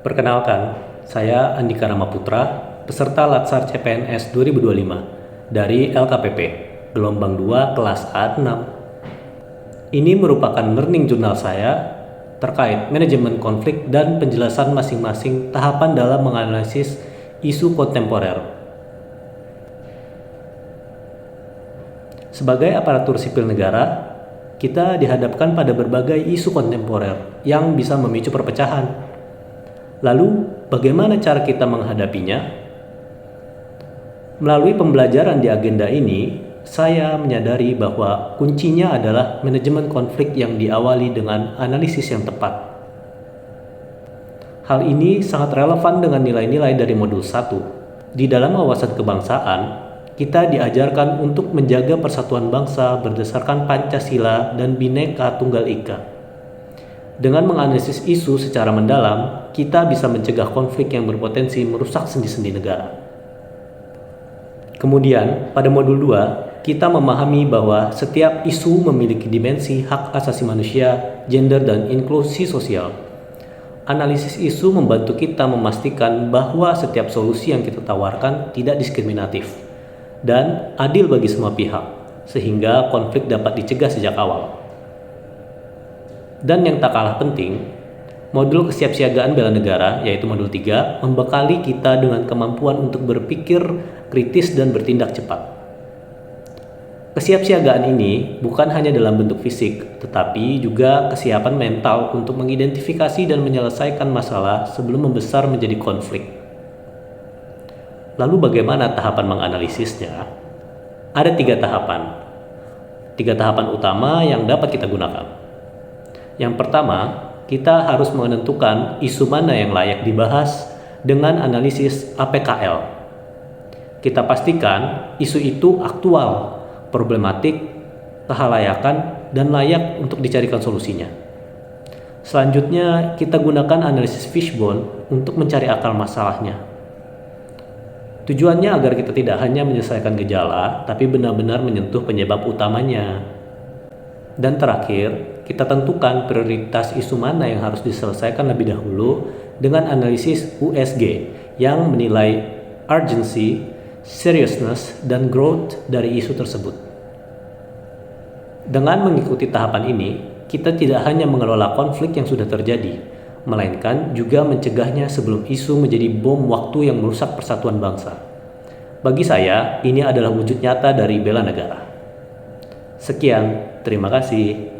Perkenalkan, saya Andika Ramaputra, peserta Latsar CPNS 2025 dari LKPP, gelombang 2 kelas A6. Ini merupakan learning journal saya terkait manajemen konflik dan penjelasan masing-masing tahapan dalam menganalisis isu kontemporer. Sebagai aparatur sipil negara, kita dihadapkan pada berbagai isu kontemporer yang bisa memicu perpecahan. Lalu, bagaimana cara kita menghadapinya? Melalui pembelajaran di agenda ini, saya menyadari bahwa kuncinya adalah manajemen konflik yang diawali dengan analisis yang tepat. Hal ini sangat relevan dengan nilai-nilai dari modul 1. Di dalam wawasan kebangsaan, kita diajarkan untuk menjaga persatuan bangsa berdasarkan Pancasila dan Bhinneka Tunggal Ika. Dengan menganalisis isu secara mendalam, kita bisa mencegah konflik yang berpotensi merusak sendi-sendi negara. Kemudian, pada modul 2, kita memahami bahwa setiap isu memiliki dimensi hak asasi manusia, gender, dan inklusi sosial. Analisis isu membantu kita memastikan bahwa setiap solusi yang kita tawarkan tidak diskriminatif dan adil bagi semua pihak, sehingga konflik dapat dicegah sejak awal. Dan yang tak kalah penting, modul kesiapsiagaan bela negara, yaitu modul 3, membekali kita dengan kemampuan untuk berpikir kritis dan bertindak cepat. Kesiapsiagaan ini bukan hanya dalam bentuk fisik, tetapi juga kesiapan mental untuk mengidentifikasi dan menyelesaikan masalah sebelum membesar menjadi konflik. Lalu bagaimana tahapan menganalisisnya? Ada 3 tahapan. 3 tahapan utama yang dapat kita gunakan. Yang pertama, kita harus menentukan isu mana yang layak dibahas dengan analisis APKL. Kita pastikan isu itu aktual, problematik, kehalayakan, dan layak untuk dicarikan solusinya. Selanjutnya, kita gunakan analisis fishbone untuk mencari akar masalahnya. Tujuannya agar kita tidak hanya menyelesaikan gejala, tapi benar-benar menyentuh penyebab utamanya. Dan terakhir, kita tentukan prioritas isu mana yang harus diselesaikan lebih dahulu dengan analisis USG yang menilai urgency, seriousness, dan growth dari isu tersebut. Dengan mengikuti tahapan ini, kita tidak hanya mengelola konflik yang sudah terjadi, melainkan juga mencegahnya sebelum isu menjadi bom waktu yang merusak persatuan bangsa. Bagi saya, ini adalah wujud nyata dari bela negara. Sekian, terima kasih.